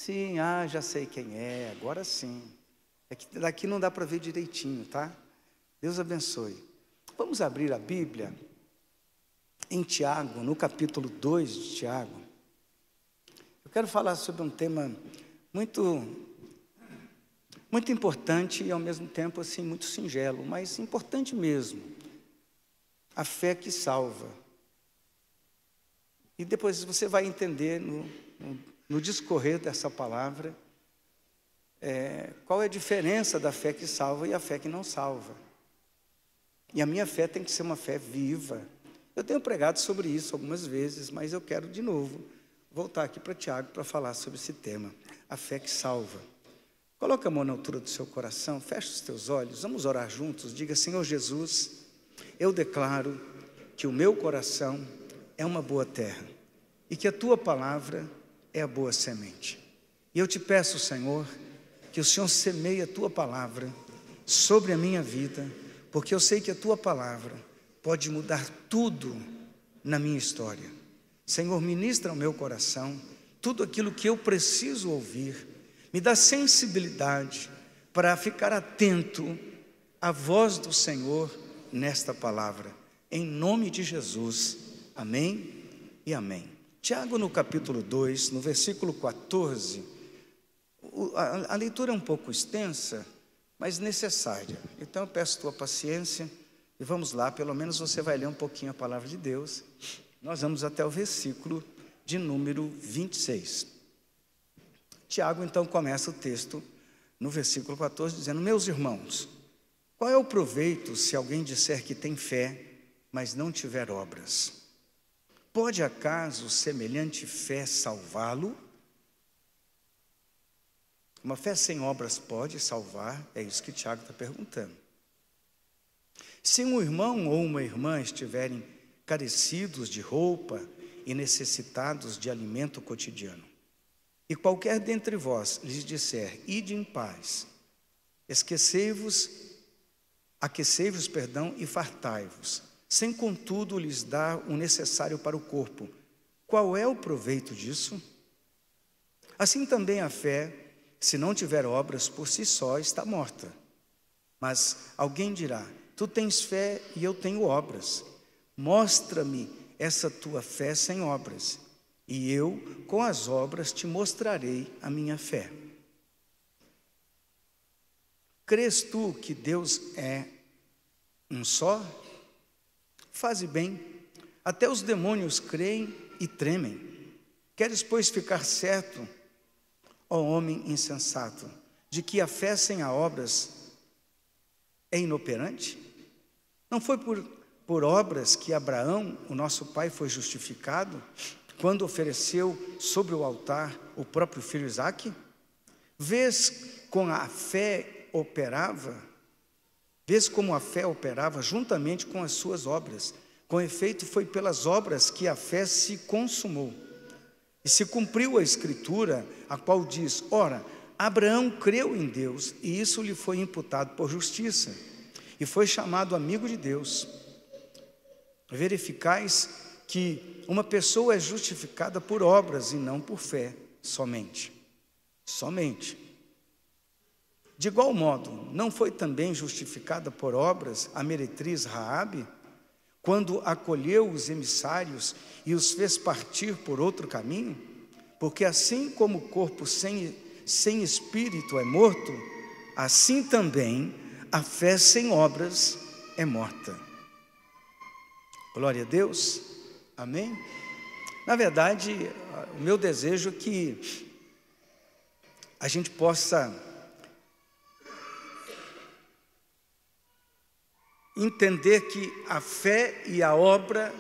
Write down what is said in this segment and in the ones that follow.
Sim, já sei quem é, agora sim. É que daqui não dá para ver direitinho, tá? Deus abençoe. Vamos abrir a Bíblia em Tiago, no capítulo 2 de Tiago. Eu quero falar sobre um tema muito importante e ao mesmo tempo assim muito singelo, mas importante mesmo. A fé que salva. E depois você vai entender no discorrer dessa palavra qual é a diferença da fé que salva e a fé que não salva. E a minha fé tem que ser uma fé viva. Eu tenho pregado sobre isso algumas vezes, mas eu quero de novo voltar aqui para Tiago para falar sobre esse tema, a fé que salva. Coloca a mão na altura do seu coração, fecha os teus olhos, vamos orar juntos. Diga: Senhor Jesus, eu declaro que o meu coração é uma boa terra e que a tua palavra é a boa semente. E eu te peço, Senhor, que o Senhor semeie a tua palavra sobre a minha vida, porque eu sei que a tua palavra pode mudar tudo na minha história. Senhor, ministra ao meu coração tudo aquilo que eu preciso ouvir, me dá sensibilidade para ficar atento à voz do Senhor nesta palavra, em nome de Jesus, amém e amém. Tiago, no capítulo 2, no versículo 14, a leitura é um pouco extensa, mas necessária. Então eu peço tua paciência e vamos lá, pelo menos você vai ler um pouquinho a palavra de Deus. Nós vamos até o versículo de número 26. Tiago então começa o texto no versículo 14 dizendo: meus irmãos, qual é o proveito se alguém disser que tem fé, mas não tiver obras? Pode acaso semelhante fé salvá-lo? Uma fé sem obras pode salvar? É isso que Tiago está perguntando. Se um irmão ou uma irmã estiverem carecidos de roupa e necessitados de alimento cotidiano, e qualquer dentre vós lhes disser: ide em paz, aquecei-vos, e fartai-vos, sem contudo lhes dar o necessário para o corpo, qual é o proveito disso? Assim também a fé, se não tiver obras, por si só está morta. Mas alguém dirá: tu tens fé e eu tenho obras. Mostra-me essa tua fé sem obras, e eu, com as obras, te mostrarei a minha fé. Crês tu que Deus é um só? Faze bem. Até os demônios creem e tremem. Queres, pois, ficar certo, ó homem insensato, de que a fé sem as obras é inoperante? Não foi por obras que Abraão, o nosso pai, foi justificado, quando ofereceu sobre o altar o próprio filho Isaque? Vês como a fé operava juntamente com as suas obras. Com efeito, foi pelas obras que a fé se consumou. E se cumpriu a Escritura, a qual diz: ora, Abraão creu em Deus, e isso lhe foi imputado por justiça, e foi chamado amigo de Deus. Verificais que uma pessoa é justificada por obras e não por fé somente. De igual modo, não foi também justificada por obras a meretriz Raabe, quando acolheu os emissários e os fez partir por outro caminho? Porque assim como o corpo sem espírito é morto, assim também a fé sem obras é morta. Glória a Deus, amém? Na verdade, o meu desejo é que a gente possa entender que a fé e a obra,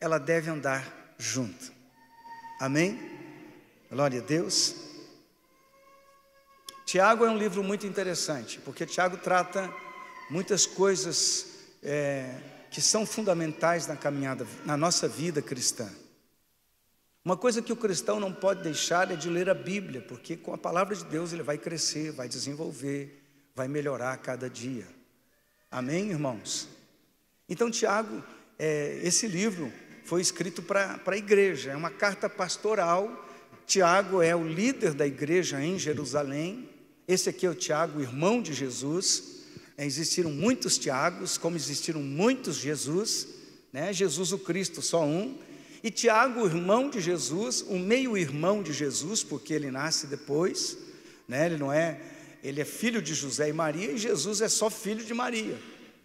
ela deve andar junto. Amém? Glória a Deus. Tiago é um livro muito interessante, porque Tiago trata muitas coisas que são fundamentais na caminhada, na nossa vida cristã. Uma coisa que o cristão não pode deixar é de ler a Bíblia, porque com a palavra de Deus ele vai crescer, vai desenvolver, vai melhorar a cada dia. Amém, irmãos? Então, Tiago, esse livro foi escrito para a igreja, é uma carta pastoral Tiago é o líder da igreja em Jerusalém. Esse aqui é o Tiago, irmão de Jesus. Existiram muitos Tiagos, como existiram muitos Jesus, né? Jesus o Cristo, só um. E Tiago, o irmão de Jesus, o meio-irmão de Jesus, porque ele nasce depois, né? Ele é filho de José e Maria, e Jesus é só filho de Maria.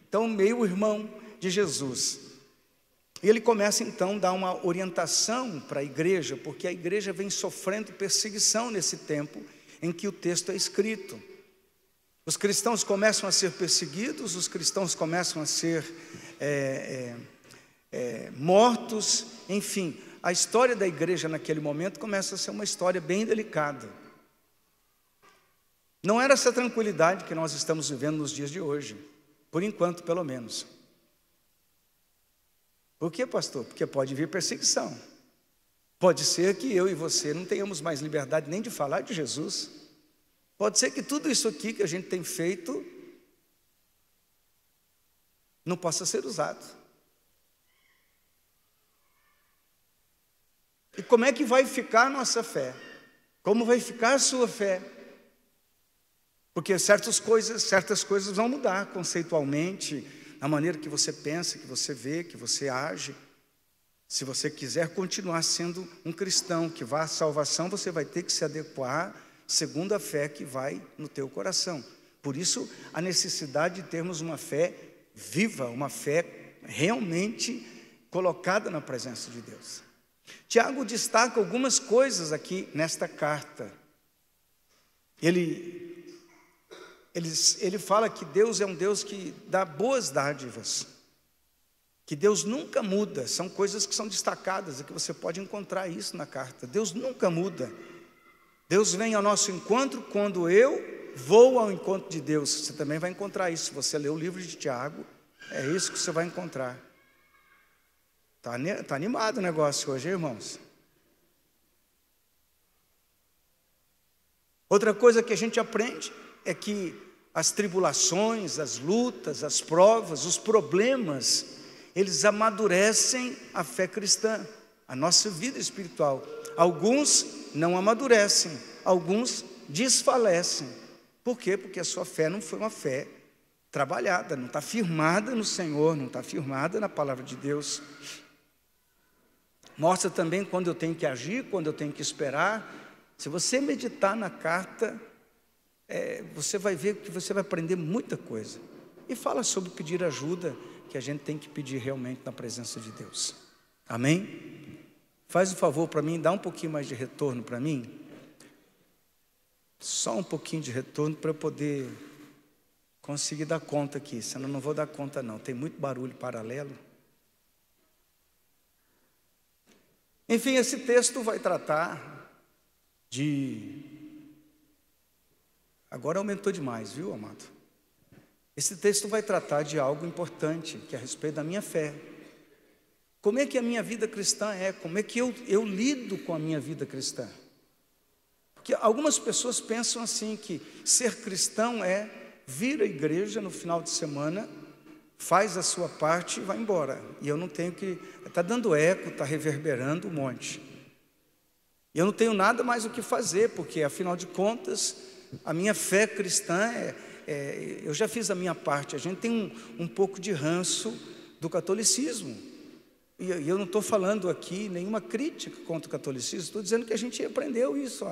Então, meio-irmão de Jesus. E ele começa então a dar uma orientação para a igreja, porque a igreja vem sofrendo perseguição nesse tempo em que o texto é escrito. Os cristãos começam a ser perseguidos, os cristãos começam a ser mortos, enfim, a história da igreja naquele momento começa a ser uma história bem delicada. Não era essa tranquilidade que nós estamos vivendo nos dias de hoje, por enquanto, pelo menos. Por quê, pastor? Porque pode vir perseguição. Pode ser que eu e você não tenhamos mais liberdade nem de falar de Jesus. Pode ser que tudo isso aqui que a gente tem feito não possa ser usado. E como é que vai ficar a nossa fé? Como vai ficar a sua fé? Porque certas coisas vão mudar conceitualmente, na maneira que você pensa, que você vê, que você age. Se você quiser continuar sendo um cristão que vá à salvação, você vai ter que se adequar segundo a fé que vai no teu coração. Por isso, a necessidade de termos uma fé viva, uma fé realmente colocada na presença de Deus. Tiago destaca algumas coisas aqui nesta carta. Ele fala que Deus é um Deus que dá boas dádivas, que Deus nunca muda. São coisas que são destacadas e que você pode encontrar isso na carta. Deus nunca muda. Deus vem ao nosso encontro quando eu vou ao encontro de Deus. Você também vai encontrar isso. Se você ler o livro de Tiago, é isso que você vai encontrar. Está animado o negócio hoje, irmãos? Outra coisa que a gente aprende é que as tribulações, as lutas, as provas, os problemas, eles amadurecem a fé cristã, a nossa vida espiritual. Alguns não amadurecem, alguns desfalecem. Por quê? Porque a sua fé não foi uma fé trabalhada, não está firmada no Senhor, não está firmada na palavra de Deus. Mostra também quando eu tenho que agir, quando eu tenho que esperar. Se você meditar na carta, você vai ver que você vai aprender muita coisa. E fala sobre pedir ajuda, que a gente tem que pedir realmente na presença de Deus. Amém? Faz um favor para mim, dá um pouquinho mais de retorno para mim. Só um pouquinho de retorno para eu poder conseguir dar conta aqui. Senão eu não vou dar conta não, tem muito barulho paralelo. Enfim, esse texto vai tratar de... Agora aumentou demais, viu, amado? Esse texto vai tratar de algo importante, que é a respeito da minha fé. Como é que a minha vida cristã é? Como é que eu lido com a minha vida cristã? Porque algumas pessoas pensam assim, que ser cristão é vir à igreja no final de semana, faz a sua parte e vai embora. E eu não tenho que... Está dando eco, está reverberando um monte. E eu não tenho nada mais o que fazer, porque, afinal de contas, a minha fé cristã eu já fiz a minha parte. A gente tem um pouco de ranço do catolicismo. E eu não estou falando aqui nenhuma crítica contra o catolicismo, estou dizendo que a gente aprendeu isso.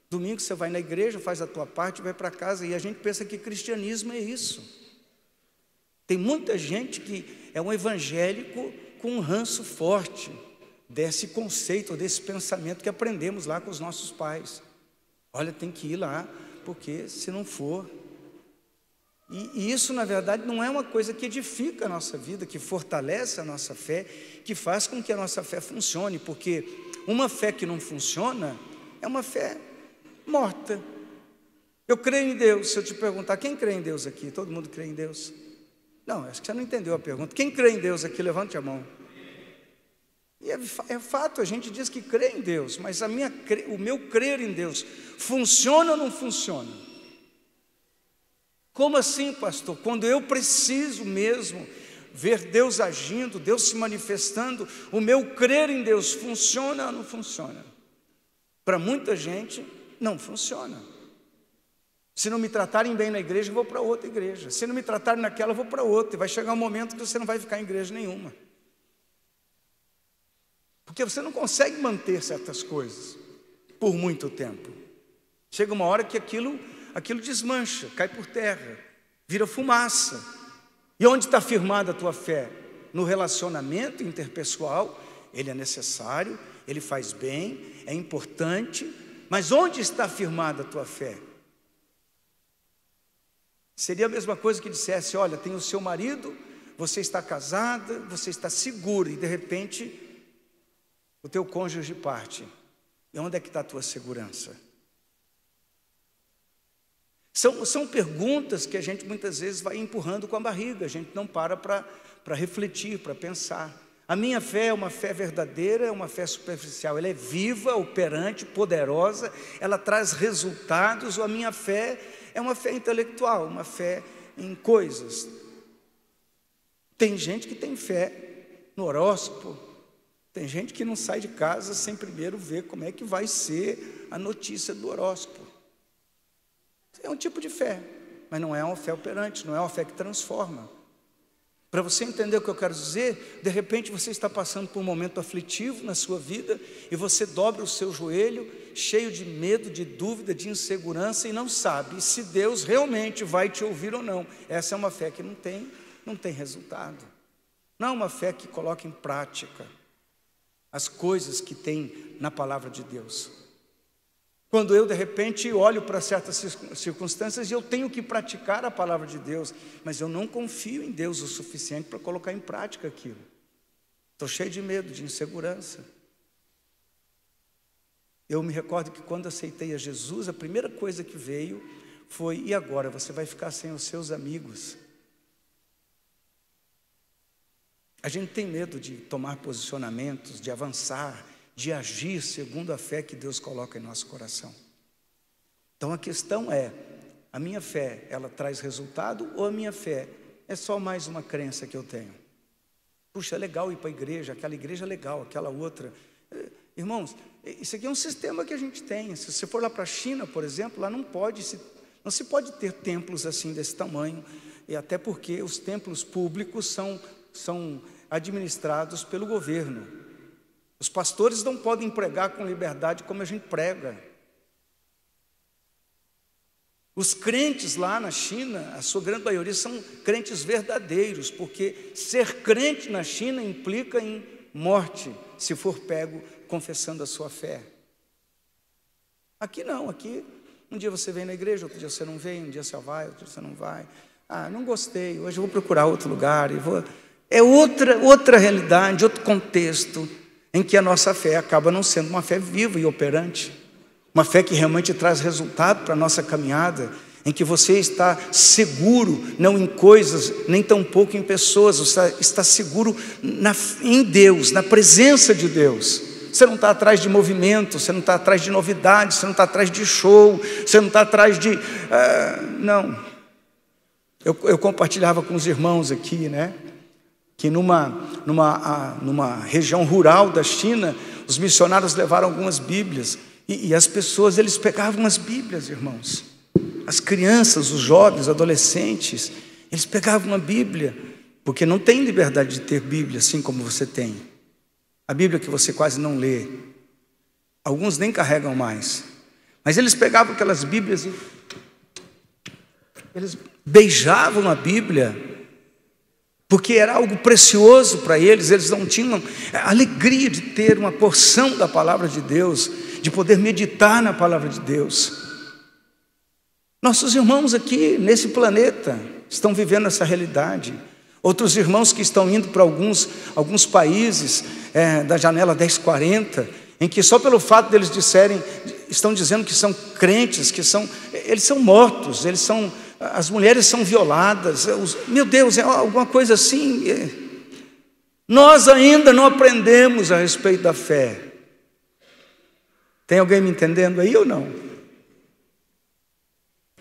Domingo você vai na igreja, faz a tua parte, vai para casa, e a gente pensa que cristianismo é isso. Tem muita gente que é um evangélico com um ranço forte desse conceito, desse pensamento que aprendemos lá com os nossos pais. Olha, tem que ir lá, porque se não for... E isso, na verdade, não é uma coisa que edifica a nossa vida, que fortalece a nossa fé, que faz com que a nossa fé funcione, porque uma fé que não funciona é uma fé morta. Eu creio em Deus. Se eu te perguntar, quem crê em Deus aqui? Todo mundo crê em Deus? Não, acho que você não entendeu a pergunta. Quem crê em Deus aqui? Levante a mão. E é fato, a gente diz que crê em Deus, mas o meu crer em Deus funciona ou não funciona? Como assim, pastor? Quando eu preciso mesmo ver Deus agindo, Deus se manifestando, o meu crer em Deus funciona ou não funciona? Para muita gente, não funciona. Se não me tratarem bem na igreja, eu vou para outra igreja. Se não me tratarem naquela, eu vou para outra. E vai chegar um momento que você não vai ficar em igreja nenhuma. Porque você não consegue manter certas coisas por muito tempo. Chega uma hora que aquilo desmancha, cai por terra, vira fumaça. E onde está firmada a tua fé? No relacionamento interpessoal, ele é necessário, ele faz bem, é importante, mas onde está firmada a tua fé? Seria a mesma coisa que dissesse, olha, tem o seu marido, você está casada, você está segura, e de repente o teu cônjuge parte. E onde é que está a tua segurança? São perguntas que a gente muitas vezes vai empurrando com a barriga, a gente não para refletir, para pensar. A minha fé é uma fé verdadeira, é uma fé superficial, ela é viva, operante, poderosa, ela traz resultados, ou a minha fé é uma fé intelectual, uma fé em coisas. Tem gente que tem fé no horóscopo, tem gente que não sai de casa sem primeiro ver como é que vai ser a notícia do horóscopo. É um tipo de fé, mas não é uma fé operante, não é uma fé que transforma. Para você entender o que eu quero dizer, de repente você está passando por um momento aflitivo na sua vida e você dobra o seu joelho, cheio de medo, de dúvida, de insegurança e não sabe se Deus realmente vai te ouvir ou não. Essa é uma fé que não tem resultado. Não é uma fé que coloca em prática as coisas que tem na palavra de Deus. Quando eu, de repente, olho para certas circunstâncias e eu tenho que praticar a palavra de Deus, mas eu não confio em Deus o suficiente para colocar em prática aquilo. Estou cheio de medo, de insegurança. Eu me recordo que quando aceitei a Jesus, a primeira coisa que veio foi, e agora? Você vai ficar sem os seus amigos. A gente tem medo de tomar posicionamentos, de avançar, de agir segundo a fé que Deus coloca em nosso coração. Então a questão é, a minha fé, ela traz resultado ou a minha fé é só mais uma crença que eu tenho? Puxa, é legal ir para a igreja, aquela igreja é legal, aquela outra. Irmãos, isso aqui é um sistema que a gente tem. Se você for lá para a China, por exemplo, lá não se pode ter templos assim desse tamanho, e até porque os templos públicos são administrados pelo governo. Os pastores não podem pregar com liberdade como a gente prega. Os crentes lá na China, a sua grande maioria são crentes verdadeiros, porque ser crente na China implica em morte, se for pego confessando a sua fé. Aqui não, aqui um dia você vem na igreja, outro dia você não vem, um dia você vai, outro dia você não vai. Ah, não gostei, hoje eu vou procurar outro lugar. É outra realidade, outro contexto, em que a nossa fé acaba não sendo uma fé viva e operante, uma fé que realmente traz resultado para a nossa caminhada, em que você está seguro, não em coisas, nem tampouco em pessoas, você está seguro em Deus, na presença de Deus. Você não está atrás de movimento, você não está atrás de novidades, você não está atrás de show, você não está atrás de... não. Eu compartilhava com os irmãos aqui, né? Que numa região rural da China, os missionários levaram algumas Bíblias, e as pessoas, eles pegavam as Bíblias, irmãos. As crianças, os jovens, adolescentes, eles pegavam a Bíblia, porque não tem liberdade de ter Bíblia assim como você tem. A Bíblia que você quase não lê. Alguns nem carregam mais. Mas eles pegavam aquelas Bíblias e eles beijavam a Bíblia, porque era algo precioso para eles. Eles não tinham a alegria de ter uma porção da palavra de Deus, de poder meditar na palavra de Deus. Nossos irmãos aqui nesse planeta estão vivendo essa realidade. Outros irmãos que estão indo para alguns países da janela 1040, em que só pelo fato deles estão dizendo que são crentes, eles são mortos, as mulheres são violadas, meu Deus, é alguma coisa assim. Nós ainda não aprendemos a respeito da fé. Tem alguém me entendendo aí ou não?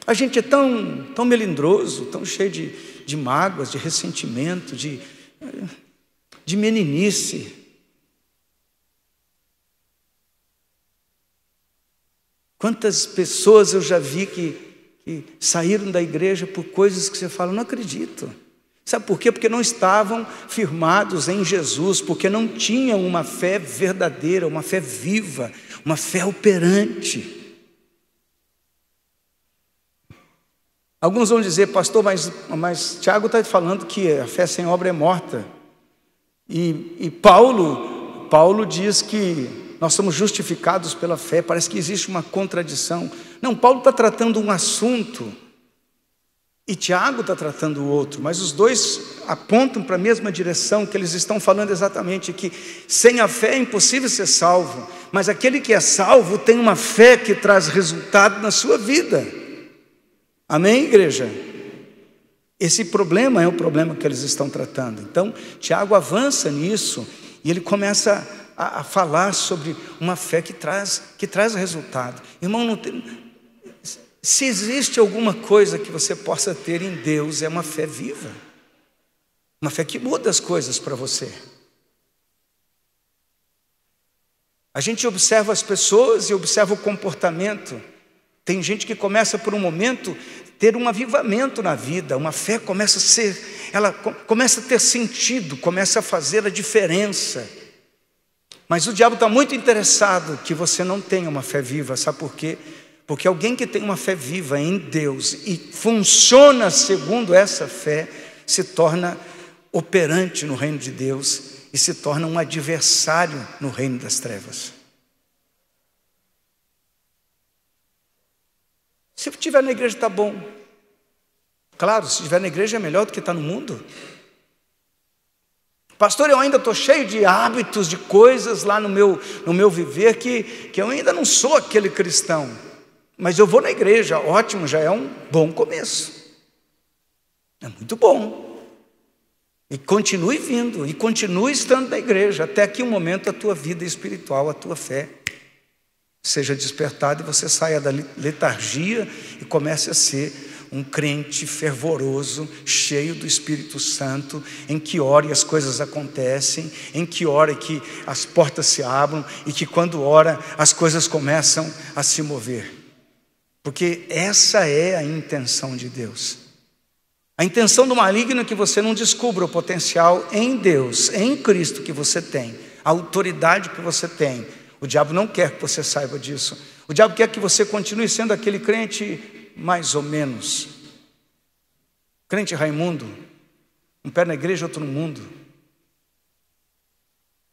A gente é tão melindroso, tão cheio de mágoas, de ressentimento, de meninice. Quantas pessoas eu já vi que saíram da igreja por coisas que você fala, não acredito. Sabe por quê? Porque não estavam firmados em Jesus, porque não tinham uma fé verdadeira, uma fé viva, uma fé operante. Alguns vão dizer, pastor, mas Tiago está falando que a fé sem obra é morta. E Paulo diz que nós somos justificados pela fé. Parece que existe uma contradição. Não, Paulo está tratando um assunto e Tiago está tratando o outro, mas os dois apontam para a mesma direção, que eles estão falando exatamente que sem a fé é impossível ser salvo, mas aquele que é salvo tem uma fé que traz resultado na sua vida. Amém, igreja? Esse problema é o problema que eles estão tratando. Então, Tiago avança nisso e ele começa a falar sobre uma fé que traz resultado. Irmão, não tem... Se existe alguma coisa que você possa ter em Deus, é uma fé viva. Uma fé que muda as coisas para você. A gente observa as pessoas e observa o comportamento. Tem gente que começa por um momento ter um avivamento na vida, uma fé começa a ter sentido, começa a fazer a diferença. Mas o diabo está muito interessado que você não tenha uma fé viva, sabe por quê? Porque alguém que tem uma fé viva em Deus e funciona segundo essa fé, se torna operante no reino de Deus e se torna um adversário no reino das trevas. Se estiver na igreja está bom. Claro, se estiver na igreja é melhor do que estar no mundo. Pastor, eu ainda estou cheio de hábitos, de coisas lá no meu viver que eu ainda não sou aquele cristão. Mas eu vou na igreja, ótimo, já é um bom começo. É muito bom. E continue vindo, e continue estando na igreja, até que um momento a tua vida espiritual, a tua fé, seja despertada e você saia da letargia e comece a ser um crente fervoroso, cheio do Espírito Santo, em que ora e as coisas acontecem, em que ora e que as portas se abram, e que quando ora as coisas começam a se mover. Porque essa é a intenção de Deus. A intenção do maligno é que você não descubra o potencial em Deus, em Cristo que você tem, a autoridade que você tem. O diabo não quer que você saiba disso. O diabo quer que você continue sendo aquele crente mais ou menos. Crente Raimundo, um pé na igreja, outro no mundo.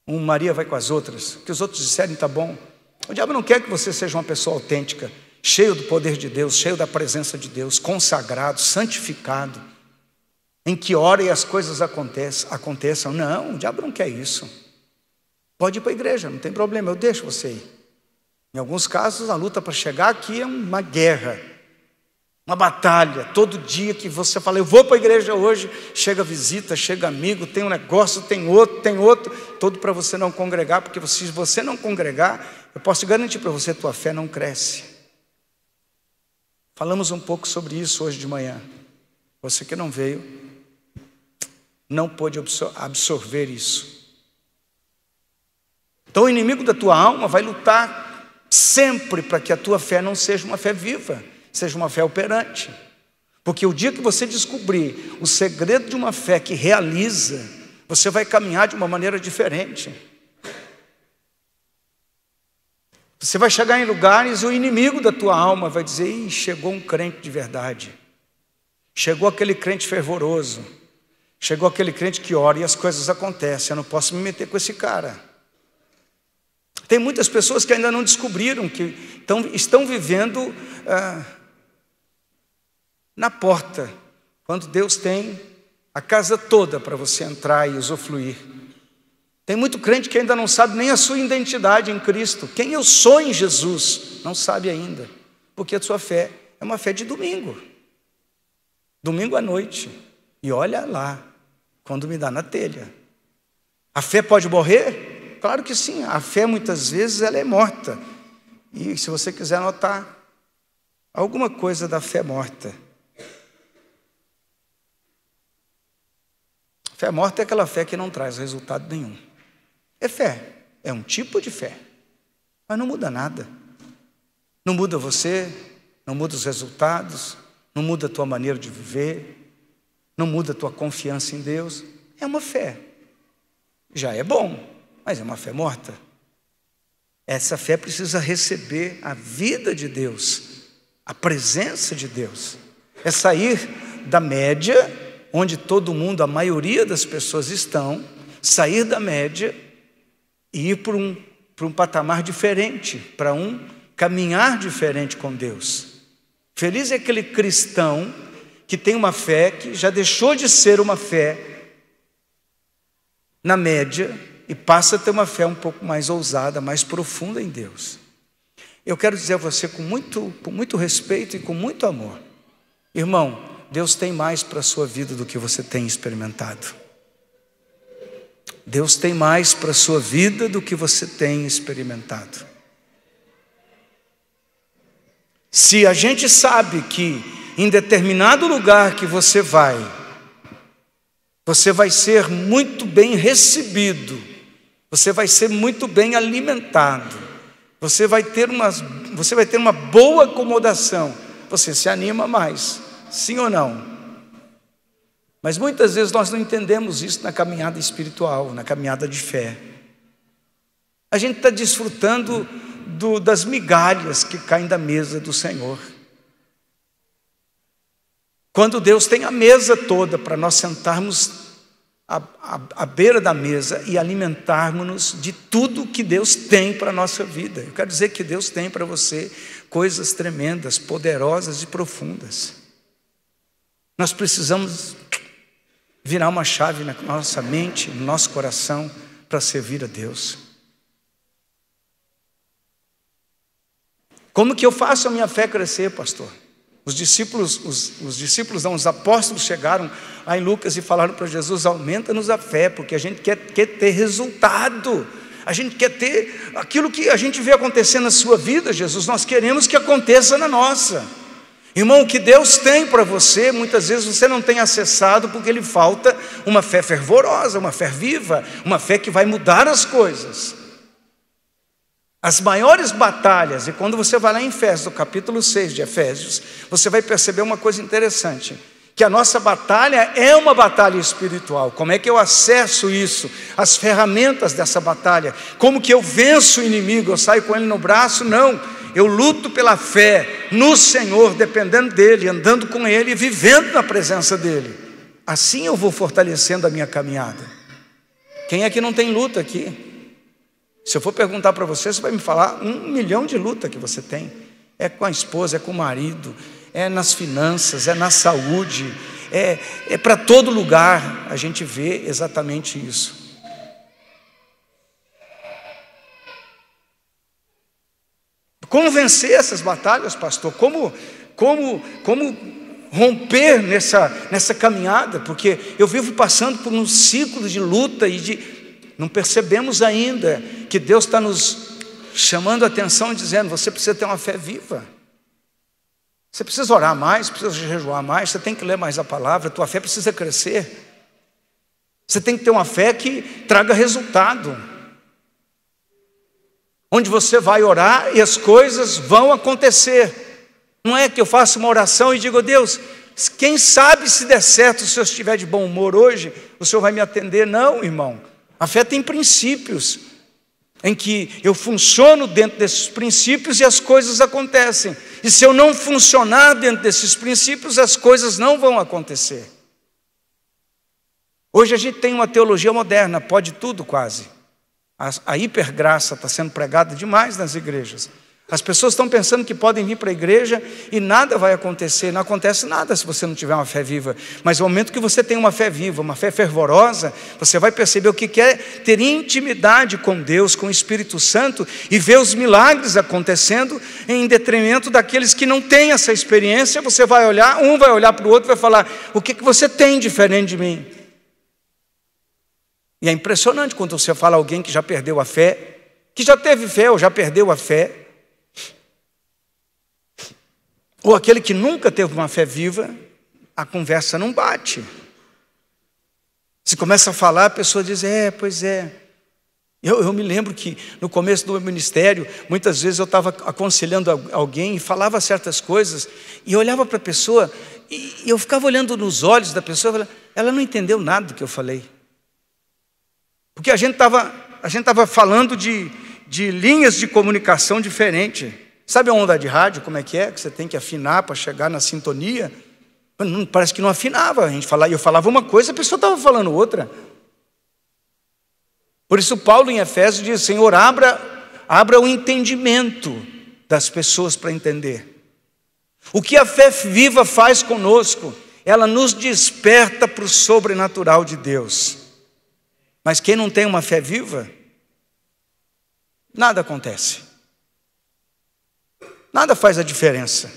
Um Maria vai com as outras, que os outros disserem está bom. O diabo não quer que você seja uma pessoa autêntica, cheio do poder de Deus, cheio da presença de Deus, consagrado, santificado, em que hora e as coisas aconteçam. Não, o diabo não quer isso. Pode ir para a igreja, não tem problema, eu deixo você ir. Em alguns casos, a luta para chegar aqui é uma guerra, uma batalha. Todo dia que você fala, eu vou para a igreja hoje, chega visita, chega amigo, tem um negócio, tem outro, todo para você não congregar, porque se você não congregar, eu posso garantir para você, tua fé não cresce. Falamos um pouco sobre isso hoje de manhã. Você que não veio, não pôde absorver isso. Então o inimigo da tua alma vai lutar sempre para que a tua fé não seja uma fé viva, seja uma fé operante. Porque o dia que você descobrir o segredo de uma fé que realiza, você vai caminhar de uma maneira diferente. Você vai chegar em lugares e o inimigo da tua alma vai dizer, ih, chegou um crente de verdade. Chegou aquele crente fervoroso. Chegou aquele crente que ora e as coisas acontecem. Eu não posso me meter com esse cara. Tem muitas pessoas que ainda não descobriram, que estão vivendo na porta, quando Deus tem a casa toda para você entrar e usufruir. Tem muito crente que ainda não sabe nem a sua identidade em Cristo. Quem eu sou em Jesus, não sabe ainda. Porque a sua fé é uma fé de domingo. Domingo à noite. E olha lá, quando me dá na telha. A fé pode morrer? Claro que sim. A fé muitas vezes ela é morta. E se você quiser anotar alguma coisa da fé morta. Fé morta é aquela fé que não traz resultado nenhum. É fé, é um tipo de fé, mas não muda nada. Não muda você, não muda os resultados, não muda a tua maneira de viver, não muda a tua confiança em Deus. É uma fé. Já é bom, mas é uma fé morta. Essa fé precisa receber a vida de Deus, a presença de Deus. É sair da média, onde todo mundo, a maioria das pessoas estão, sair da média e ir para um patamar diferente, para um caminhar diferente com Deus. Feliz é aquele cristão que tem uma fé que já deixou de ser uma fé na média e passa a ter uma fé um pouco mais ousada, mais profunda em Deus. Eu quero dizer a você com muito respeito e com muito amor, irmão, Deus tem mais para a sua vida do que você tem experimentado. Deus tem mais para a sua vida do que você tem experimentado. Se a gente sabe que em determinado lugar que você vai ser muito bem recebido, você vai ser muito bem alimentado, você vai ter uma boa acomodação, você se anima mais, sim ou não? Mas muitas vezes nós não entendemos isso na caminhada espiritual, na caminhada de fé. A gente está desfrutando das migalhas que caem da mesa do Senhor. Quando Deus tem a mesa toda para nós sentarmos à beira da mesa e alimentarmos-nos de tudo que Deus tem para a nossa vida. Eu quero dizer que Deus tem para você coisas tremendas, poderosas e profundas. Nós precisamos virar uma chave na nossa mente, no nosso coração, para servir a Deus. Como que eu faço a minha fé crescer, pastor? Os apóstolos chegaram lá em Lucas e falaram para Jesus: aumenta-nos a fé, porque a gente quer ter resultado, a gente quer ter aquilo que a gente vê acontecer na sua vida, Jesus, nós queremos que aconteça na nossa. Irmão, o que Deus tem para você, muitas vezes você não tem acessado, porque lhe falta uma fé fervorosa, uma fé viva, uma fé que vai mudar as coisas. As maiores batalhas, e quando você vai lá em Efésios, no capítulo 6 de Efésios, você vai perceber uma coisa interessante, que a nossa batalha é uma batalha espiritual. Como é que eu acesso isso? As ferramentas dessa batalha. Como que eu venço o inimigo? Eu saio com ele no braço? Não. Eu luto pela fé no Senhor, dependendo dEle, andando com Ele e vivendo na presença dEle. Assim eu vou fortalecendo a minha caminhada. Quem é que não tem luta aqui? Se eu for perguntar para você, você vai me falar 1 milhão de luta que você tem. É com a esposa, é com o marido, é nas finanças, é na saúde, é para todo lugar a gente vê exatamente isso. Como vencer essas batalhas, pastor? Como romper nessa caminhada? Porque eu vivo passando por um ciclo de luta não percebemos ainda que Deus está nos chamando a atenção e dizendo: você precisa ter uma fé viva. Você precisa orar mais, precisa jejuar mais, você tem que ler mais a palavra, a tua fé precisa crescer. Você tem que ter uma fé que traga resultado. Onde você vai orar e as coisas vão acontecer. Não é que eu faço uma oração e digo: Deus, quem sabe se der certo, se eu estiver de bom humor hoje, o Senhor vai me atender. Não, irmão. A fé tem princípios, em que eu funciono dentro desses princípios e as coisas acontecem. E se eu não funcionar dentro desses princípios, as coisas não vão acontecer. Hoje a gente tem uma teologia moderna, pode tudo quase. A hipergraça está sendo pregada demais nas igrejas. As pessoas estão pensando que podem vir para a igreja e nada vai acontecer. Não acontece nada se você não tiver uma fé viva. Mas no momento que você tem uma fé viva, uma fé fervorosa, você vai perceber o que é ter intimidade com Deus, com o Espírito Santo, e ver os milagres acontecendo em detrimento daqueles que não têm essa experiência. Você vai olhar, um vai olhar para o outro e vai falar: o que você tem diferente de mim? E é impressionante quando você fala a alguém que já perdeu a fé, que já teve fé ou já perdeu a fé, ou aquele que nunca teve uma fé viva, a conversa não bate. Se começa a falar, a pessoa diz: pois é. Eu me lembro que no começo do meu ministério, muitas vezes eu estava aconselhando alguém e falava certas coisas, e eu olhava para a pessoa, e eu ficava olhando nos olhos da pessoa, ela não entendeu nada do que eu falei. Porque a gente estava falando de linhas de comunicação diferentes. Sabe a onda de rádio, como é? Que você tem que afinar para chegar na sintonia? Parece que não afinava. Eu falava uma coisa, a pessoa estava falando outra. Por isso Paulo em Efésios diz: Senhor, abra o entendimento das pessoas para entender. O que a fé viva faz conosco, ela nos desperta para o sobrenatural de Deus. Mas quem não tem uma fé viva, nada acontece. Nada faz a diferença.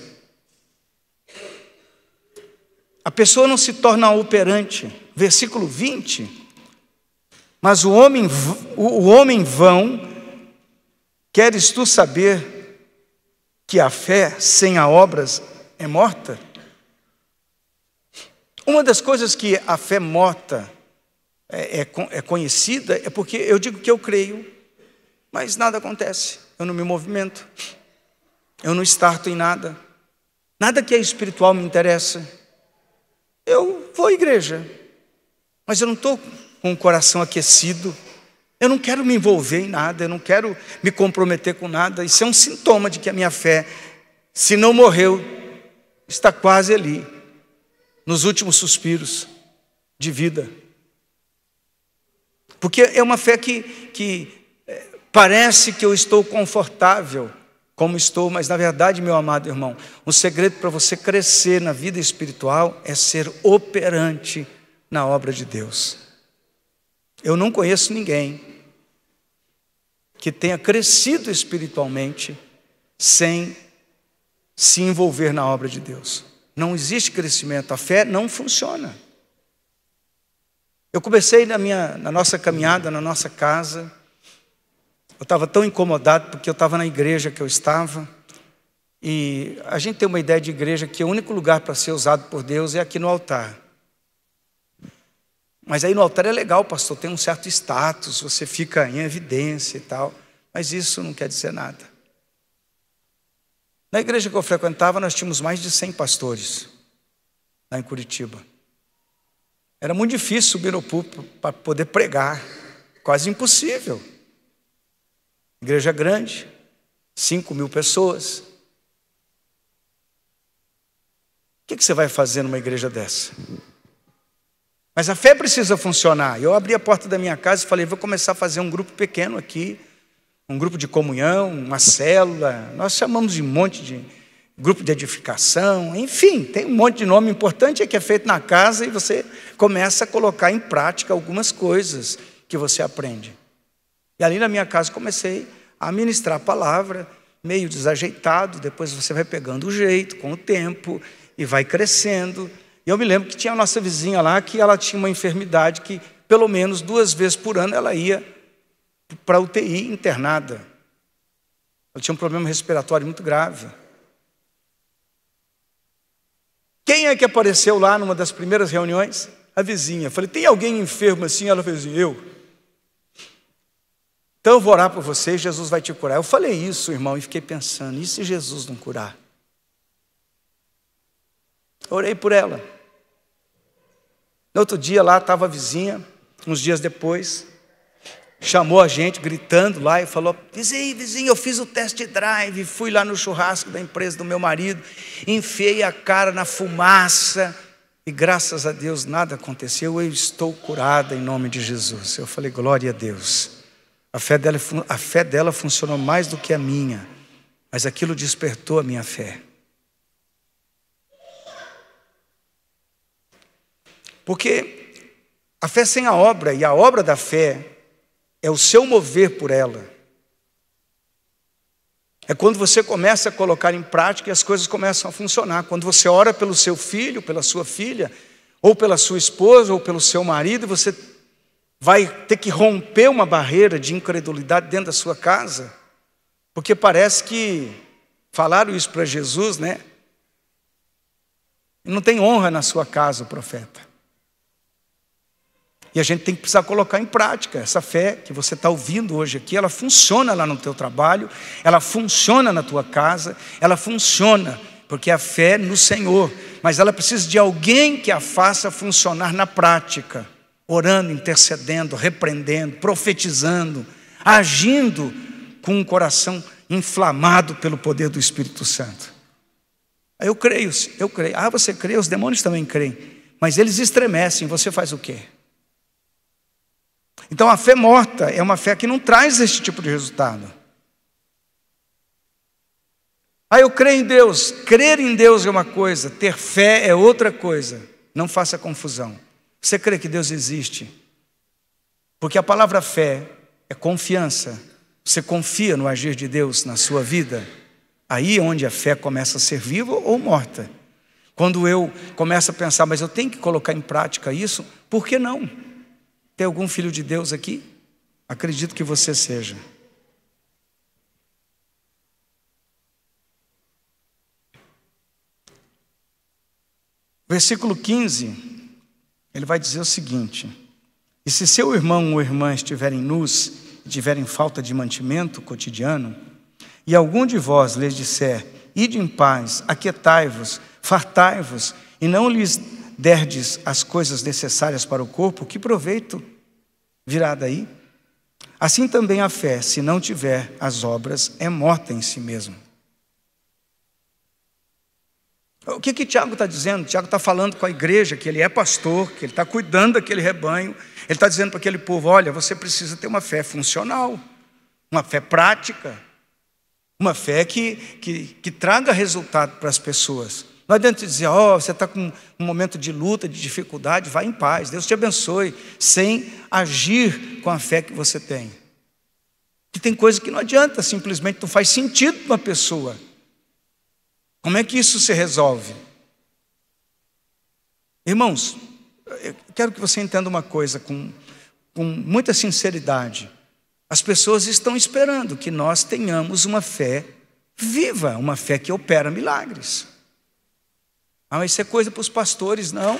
A pessoa não se torna operante. Versículo 20. Mas o homem vão, queres tu saber que a fé sem as obras é morta? Uma das coisas que a fé morta é conhecida é porque eu digo que eu creio, mas nada acontece, eu não me movimento, eu não starto em nada, nada que é espiritual me interessa. Eu vou à igreja, mas eu não estou com o coração aquecido, eu não quero me envolver em nada, eu não quero me comprometer com nada. Isso é um sintoma de que a minha fé, se não morreu, está quase ali, nos últimos suspiros de vida. Porque é uma fé que parece que eu estou confortável, como estou, mas na verdade, meu amado irmão, o segredo para você crescer na vida espiritual é ser operante na obra de Deus. Eu não conheço ninguém que tenha crescido espiritualmente sem se envolver na obra de Deus. Não existe crescimento, a fé não funciona. Eu comecei na nossa caminhada, na nossa casa. Eu estava tão incomodado porque eu estava na igreja que eu estava. E a gente tem uma ideia de igreja que o único lugar para ser usado por Deus é aqui no altar. Mas aí no altar é legal, pastor, tem um certo status, você fica em evidência e tal. Mas isso não quer dizer nada. Na igreja que eu frequentava, nós tínhamos mais de 100 pastores, lá em Curitiba. Era muito difícil subir no púlpito para poder pregar, quase impossível. Igreja grande, 5.000 pessoas. O que você vai fazer numa igreja dessa? Mas a fé precisa funcionar. Eu abri a porta da minha casa e falei, vou começar a fazer um grupo pequeno aqui, um grupo de comunhão, uma célula, nós chamamos de um monte de grupo de edificação, enfim, tem um monte de nome. Importante é que é feito na casa e você começa a colocar em prática algumas coisas que você aprende. E ali na minha casa comecei a ministrar a palavra, meio desajeitado, depois você vai pegando o jeito com o tempo e vai crescendo. E eu me lembro que tinha a nossa vizinha lá, que ela tinha uma enfermidade que pelo menos 2 vezes por ano ela ia para a UTI internada. Ela tinha um problema respiratório muito grave. Quem é que apareceu lá numa das primeiras reuniões? A vizinha. Eu falei, tem alguém enfermo assim? Ela fez assim, eu. Então eu vou orar por você e Jesus vai te curar. Eu falei isso, irmão, e fiquei pensando, e se Jesus não curar? Orei por ela. No outro dia lá estava a vizinha, uns dias depois, chamou a gente gritando lá e falou, vizinho, eu fiz o test drive, fui lá no churrasco da empresa do meu marido, enfiei a cara na fumaça e graças a Deus nada aconteceu, eu estou curada em nome de Jesus. Eu falei, glória a Deus. A fé dela funcionou mais do que a minha, mas aquilo despertou a minha fé. Porque a fé sem a obra, e a obra da fé é o seu mover por ela. É quando você começa a colocar em prática e as coisas começam a funcionar. Quando você ora pelo seu filho, pela sua filha, ou pela sua esposa, ou pelo seu marido, você vai ter que romper uma barreira de incredulidade dentro da sua casa, porque parece que falaram isso para Jesus, né? Não tem honra na sua casa, o profeta. E a gente tem que precisar colocar em prática. Essa fé que você está ouvindo hoje aqui, ela funciona lá no teu trabalho, ela funciona na tua casa, ela funciona, porque a fé é no Senhor. Mas ela precisa de alguém que a faça funcionar na prática, orando, intercedendo, repreendendo, profetizando, agindo com um coração inflamado pelo poder do Espírito Santo. Eu creio. Ah, você crê? Os demônios também creem. Mas eles estremecem, você faz o quê? Então a fé morta é uma fé que não traz esse tipo de resultado. Ah, eu creio em Deus. Crer em Deus é uma coisa, ter fé é outra coisa. Não faça confusão. Você crê que Deus existe? Porque a palavra fé é confiança. Você confia no agir de Deus na sua vida? Aí é onde a fé começa a ser viva ou morta. Quando eu começo a pensar, mas eu tenho que colocar em prática isso, por que não? Tem algum filho de Deus aqui? Acredito que você seja. Versículo 15, ele vai dizer o seguinte: e se seu irmão ou irmã estiverem nus, e tiverem falta de mantimento cotidiano, e algum de vós lhes disser, ide em paz, aquietai-vos, fartai-vos, e não lhes derdes as coisas necessárias para o corpo, que proveito virá daí? Assim também a fé, se não tiver as obras, é morta em si mesma. O que Tiago está dizendo? Tiago está falando com a igreja, que ele é pastor, que ele está cuidando daquele rebanho. Ele está dizendo para aquele povo, olha, você precisa ter uma fé funcional, uma fé prática, uma fé que traga resultado para as pessoas. Não adianta dizer, você está com um momento de luta, de dificuldade, vai em paz, Deus te abençoe, sem agir com a fé que você tem. Que tem coisa que não adianta, simplesmente não faz sentido para uma pessoa. Como é que isso se resolve? Irmãos, eu quero que você entenda uma coisa com muita sinceridade. As pessoas estão esperando que nós tenhamos uma fé viva, uma fé que opera milagres. Ah, mas isso é coisa para os pastores, não.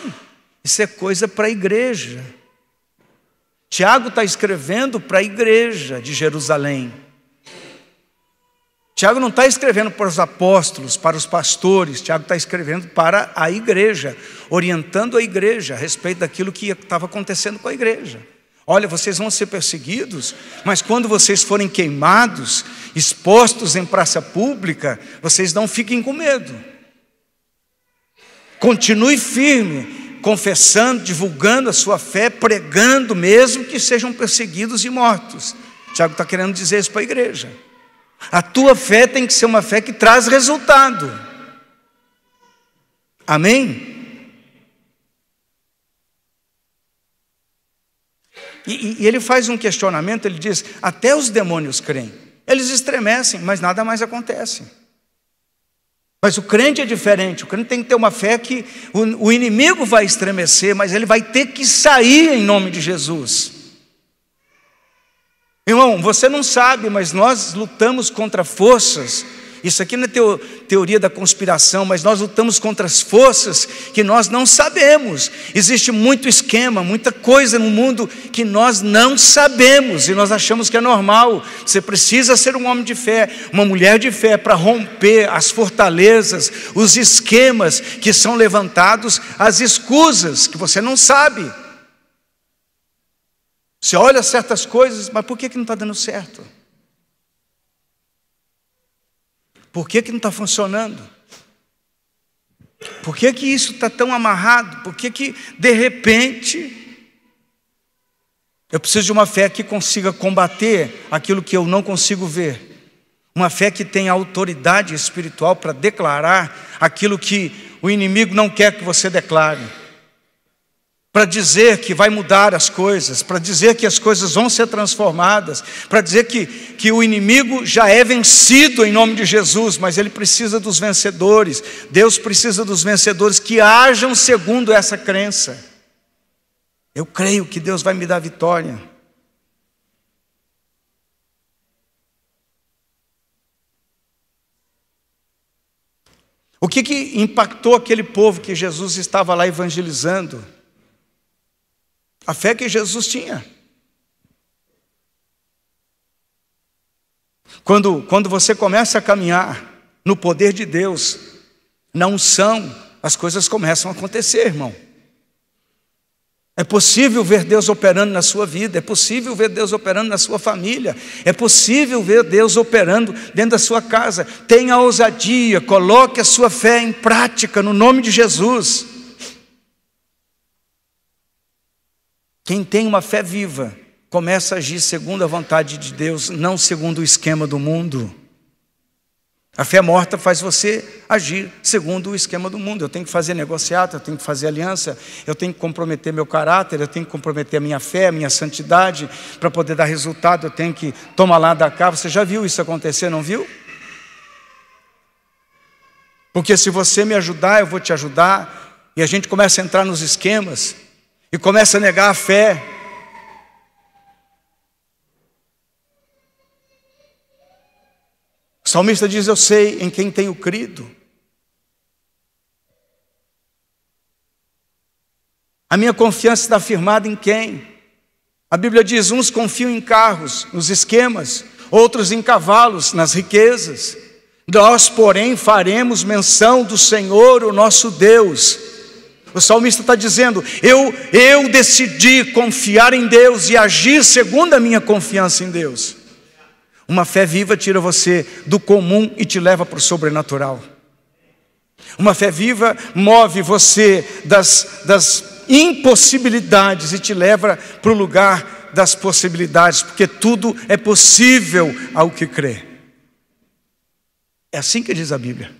Isso é coisa para a igreja. Tiago está escrevendo para a igreja de Jerusalém. Tiago não está escrevendo para os apóstolos, para os pastores. Tiago está escrevendo para a igreja, orientando a igreja a respeito daquilo que estava acontecendo com a igreja. Olha, vocês vão ser perseguidos, mas quando vocês forem queimados, expostos em praça pública, vocês não fiquem com medo. Continue firme, confessando, divulgando a sua fé, pregando, mesmo que sejam perseguidos e mortos. Tiago está querendo dizer isso para a igreja. A tua fé tem que ser uma fé que traz resultado. Amém? E ele faz um questionamento, ele diz, até os demônios creem. Eles estremecem, mas nada mais acontece. Mas o crente é diferente, o crente tem que ter uma fé que o inimigo vai estremecer, mas ele vai ter que sair em nome de Jesus. Irmão, você não sabe, mas nós lutamos contra forças. Isso aqui não é teoria da conspiração, mas nós lutamos contra as forças que nós não sabemos. Existe muito esquema, muita coisa no mundo que nós não sabemos e nós achamos que é normal. Você precisa ser um homem de fé, uma mulher de fé para romper as fortalezas, os esquemas que são levantados, as escusas que você não sabe. Você olha certas coisas, mas por que não está dando certo? Por que não está funcionando? Por que isso está tão amarrado? Por que de repente eu preciso de uma fé que consiga combater aquilo que eu não consigo ver? Uma fé que tenha autoridade espiritual para declarar aquilo que o inimigo não quer que você declare. Para dizer que vai mudar as coisas, para dizer que as coisas vão ser transformadas, para dizer que o inimigo já é vencido em nome de Jesus, mas ele precisa dos vencedores. Deus precisa dos vencedores que ajam segundo essa crença. Eu creio que Deus vai me dar vitória. O que impactou aquele povo que Jesus estava lá evangelizando? A fé que Jesus tinha. Quando você começa a caminhar no poder de Deus, na unção, as coisas começam a acontecer, irmão. É possível ver Deus operando na sua vida, é possível ver Deus operando na sua família, é possível ver Deus operando dentro da sua casa. Tenha ousadia, coloque a sua fé em prática, no nome de Jesus. Quem tem uma fé viva, começa a agir segundo a vontade de Deus, não segundo o esquema do mundo. A fé morta faz você agir segundo o esquema do mundo. Eu tenho que fazer negociata, eu tenho que fazer aliança, eu tenho que comprometer meu caráter, eu tenho que comprometer a minha fé, a minha santidade, para poder dar resultado, eu tenho que tomar lá da cá. Você já viu isso acontecer, não viu? Porque se você me ajudar, eu vou te ajudar, e a gente começa a entrar nos esquemas, e começa a negar a fé. O salmista diz: eu sei em quem tenho crido. A minha confiança está firmada em quem? A Bíblia diz: uns confiam em carros, nos esquemas, outros em cavalos, nas riquezas. Nós, porém, faremos menção do Senhor, o nosso Deus. O salmista está dizendo: eu decidi confiar em Deus e agir segundo a minha confiança em Deus. Uma fé viva tira você do comum e te leva para o sobrenatural. Uma fé viva move você das impossibilidades e te leva para o lugar das possibilidades, porque tudo é possível ao que crê. É assim que diz a Bíblia.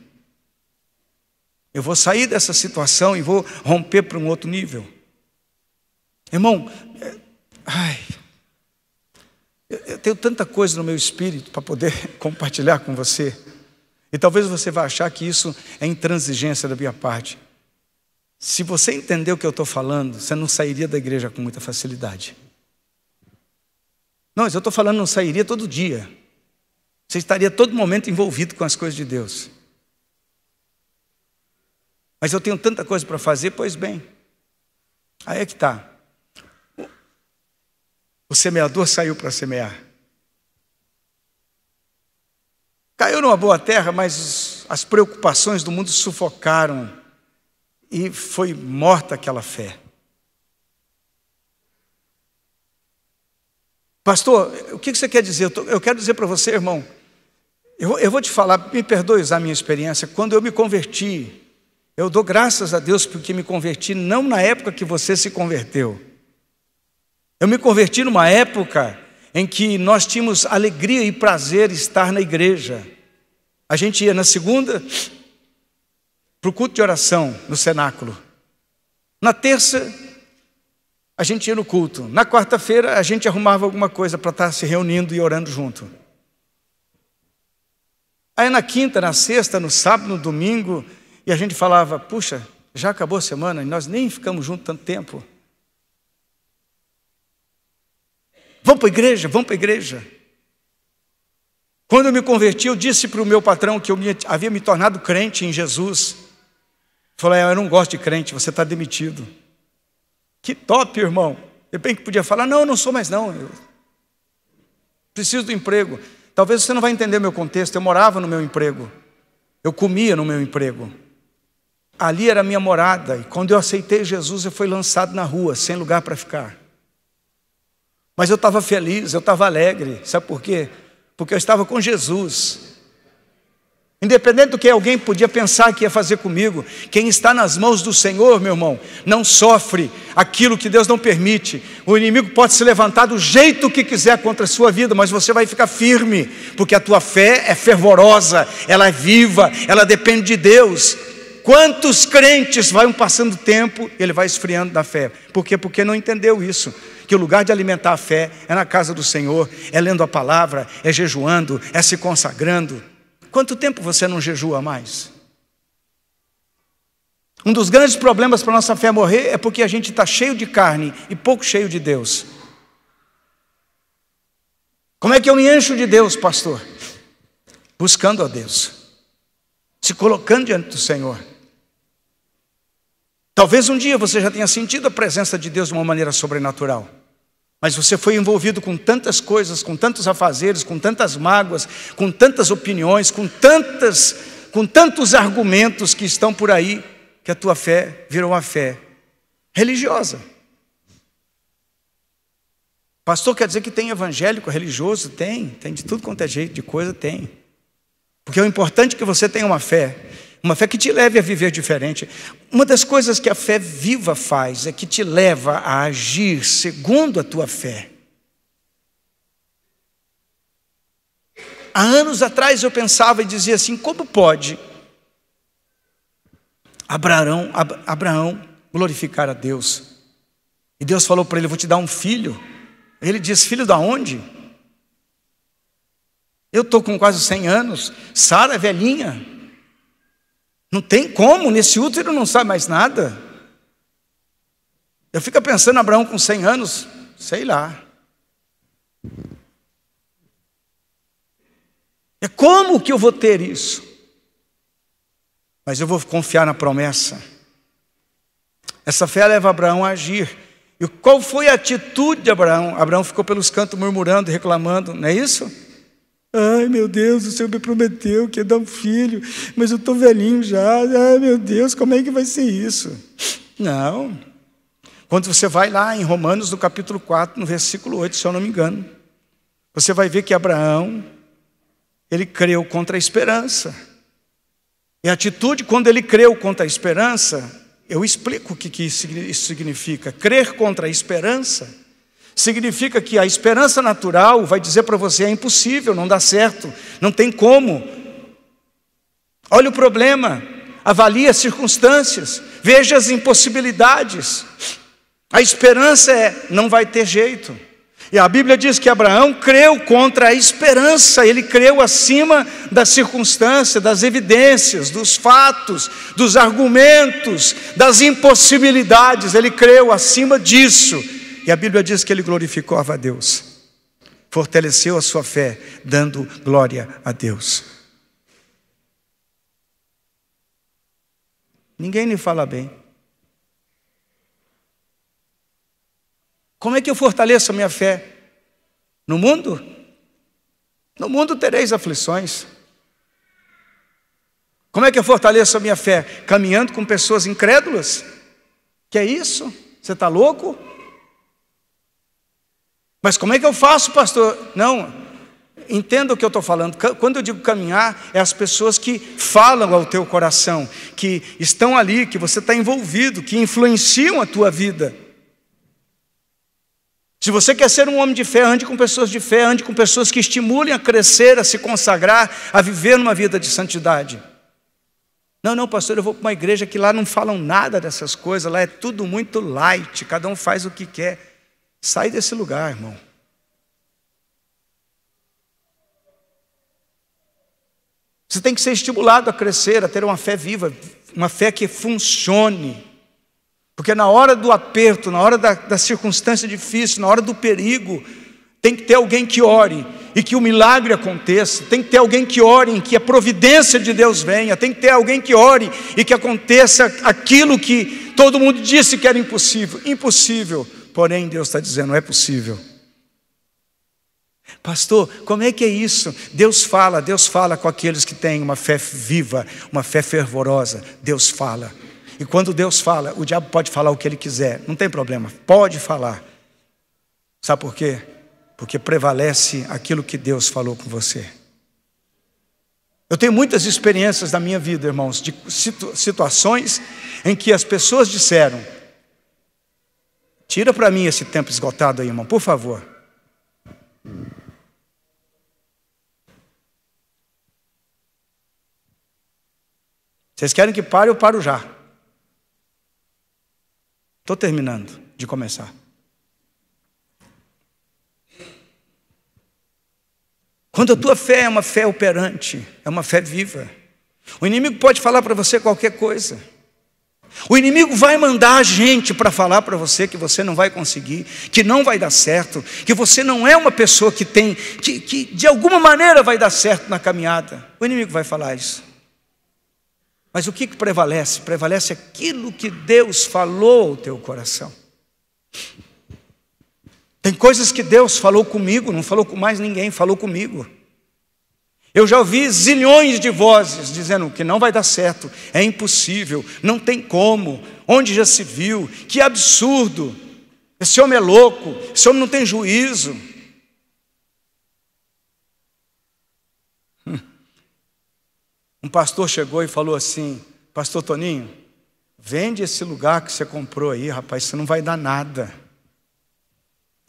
Eu vou sair dessa situação e vou romper para um outro nível. Irmão, eu tenho tanta coisa no meu espírito para poder compartilhar com você. E talvez você vá achar que isso é intransigência da minha parte. Se você entender o que eu estou falando, você não sairia da igreja com muita facilidade. Não, mas eu estou falando, não sairia todo dia. Você estaria todo momento envolvido com as coisas de Deus. Mas eu tenho tanta coisa para fazer, pois bem. Aí é que está. O semeador saiu para semear. Caiu numa boa terra, mas as preocupações do mundo sufocaram e foi morta aquela fé. Pastor, o que você quer dizer? Eu quero dizer para você, irmão, eu vou te falar, me perdoe usar a minha experiência. Quando eu me converti, eu dou graças a Deus porque me converti não na época que você se converteu. Eu me converti numa época em que nós tínhamos alegria e prazer estar na igreja. A gente ia na segunda para o culto de oração no cenáculo. Na terça, a gente ia no culto. Na quarta-feira, a gente arrumava alguma coisa para estar se reunindo e orando junto. Aí na quinta, na sexta, no sábado, no domingo, e a gente falava: puxa, já acabou a semana e nós nem ficamos juntos tanto tempo. Vamos para a igreja, vamos para a igreja. Quando eu me converti, eu disse para o meu patrão que eu havia me tornado crente em Jesus. Falei: eu não gosto de crente, você está demitido. Que top, irmão. Eu bem que podia falar: não, eu não sou mais não. Eu preciso do emprego. Talvez você não vai entender o meu contexto. Eu morava no meu emprego. Eu comia no meu emprego. Ali era a minha morada. E quando eu aceitei Jesus, eu fui lançado na rua, sem lugar para ficar. Mas eu estava feliz, eu estava alegre. Sabe por quê? Porque eu estava com Jesus. Independente do que alguém podia pensar que ia fazer comigo, quem está nas mãos do Senhor, meu irmão, não sofre aquilo que Deus não permite. O inimigo pode se levantar do jeito que quiser contra a sua vida, mas você vai ficar firme, porque a tua fé é fervorosa, ela é viva, ela depende de Deus. Quantos crentes vão passando o tempo e ele vai esfriando da fé? Por quê? Porque não entendeu isso. Que o lugar de alimentar a fé é na casa do Senhor, é lendo a palavra, é jejuando, é se consagrando. Quanto tempo você não jejua mais? Um dos grandes problemas para a nossa fé morrer é porque a gente está cheio de carne e pouco cheio de Deus. Como é que eu me encho de Deus, pastor? Buscando a Deus, se colocando diante do Senhor. Talvez um dia você já tenha sentido a presença de Deus de uma maneira sobrenatural, mas você foi envolvido com tantas coisas, com tantos afazeres, com tantas mágoas, com tantas opiniões, com tantos argumentos que estão por aí, que a tua fé virou uma fé religiosa. Pastor, quer dizer que tem evangélico religioso? Tem de tudo quanto é jeito de coisa, tem. Porque o importante é que você tenha uma fé que te leve a viver diferente. Uma das coisas que a fé viva faz é que te leva a agir segundo a tua fé. Há anos atrás eu pensava e dizia assim: como pode Abraão glorificar a Deus? E Deus falou para ele: vou te dar um filho. Ele diz: filho da onde? Eu estou com quase 100 anos, Sara é velhinha. Não tem como, nesse útero não sai mais nada. Eu fico pensando, Abraão com 100 anos, sei lá. É como que eu vou ter isso? Mas eu vou confiar na promessa. Essa fé leva Abraão a agir. E qual foi a atitude de Abraão? Abraão ficou pelos cantos murmurando, reclamando, não é isso? Ai, meu Deus, o Senhor me prometeu que ia dar um filho, mas eu estou velhinho já. Ai, meu Deus, como é que vai ser isso? Não. Quando você vai lá em Romanos, no capítulo 4, no versículo 8, se eu não me engano, você vai ver que Abraão, ele creu contra a esperança. E a atitude, quando ele creu contra a esperança, eu explico o que isso significa. Crer contra a esperança significa que a esperança natural vai dizer para você: é impossível, não dá certo, não tem como. Olha o problema, avalie as circunstâncias, veja as impossibilidades. A esperança é: não vai ter jeito. E a Bíblia diz que Abraão creu contra a esperança. Ele creu acima da circunstância, das evidências, dos fatos, dos argumentos, das impossibilidades. Ele creu acima disso. E a Bíblia diz que ele glorificou a Deus, fortaleceu a sua fé, dando glória a Deus. Ninguém lhe fala bem. Como é que eu fortaleço a minha fé? No mundo? No mundo tereis aflições. Como é que eu fortaleço a minha fé? Caminhando com pessoas incrédulas? Que é isso? Você está louco? Mas como é que eu faço, pastor? Não, entenda o que eu estou falando. Quando eu digo caminhar, é as pessoas que falam ao teu coração, que estão ali, que você está envolvido, que influenciam a tua vida. Se você quer ser um homem de fé, ande com pessoas de fé, ande com pessoas que estimulem a crescer, a se consagrar, a viver numa vida de santidade. Não, pastor, eu vou para uma igreja que lá não falam nada dessas coisas, lá é tudo muito light, cada um faz o que quer. Sai desse lugar, irmão. Você tem que ser estimulado a crescer, a ter uma fé viva, uma fé que funcione. Porque na hora do aperto, na hora da circunstância difícil, na hora do perigo, tem que ter alguém que ore e que o milagre aconteça. Tem que ter alguém que ore e que a providência de Deus venha. Tem que ter alguém que ore e que aconteça aquilo que todo mundo disse que era impossível. Impossível. Porém, Deus está dizendo: é possível. Pastor, como é que é isso? Deus fala com aqueles que têm uma fé viva, uma fé fervorosa. Deus fala. E quando Deus fala, o diabo pode falar o que ele quiser, não tem problema, pode falar. Sabe por quê? Porque prevalece aquilo que Deus falou com você. Eu tenho muitas experiências da minha vida, irmãos, de situações em que as pessoas disseram: tira para mim esse tempo esgotado aí, irmão, por favor. Vocês querem que pare? Eu paro já. Estou terminando de começar. Quando a tua fé é uma fé operante, é uma fé viva, o inimigo pode falar para você qualquer coisa. O inimigo vai mandar gente para falar para você que você não vai conseguir, que não vai dar certo, que você não é uma pessoa que de alguma maneira vai dar certo na caminhada. O inimigo vai falar isso. Mas o que prevalece? Prevalece aquilo que Deus falou ao teu coração. Tem coisas que Deus falou comigo, não falou com mais ninguém, falou comigo. Eu já ouvi zilhões de vozes dizendo que não vai dar certo, é impossível, não tem como, onde já se viu, que absurdo, esse homem é louco, esse homem não tem juízo. Um pastor chegou e falou assim: pastor Toninho, vende esse lugar que você comprou aí, rapaz, você não vai dar nada.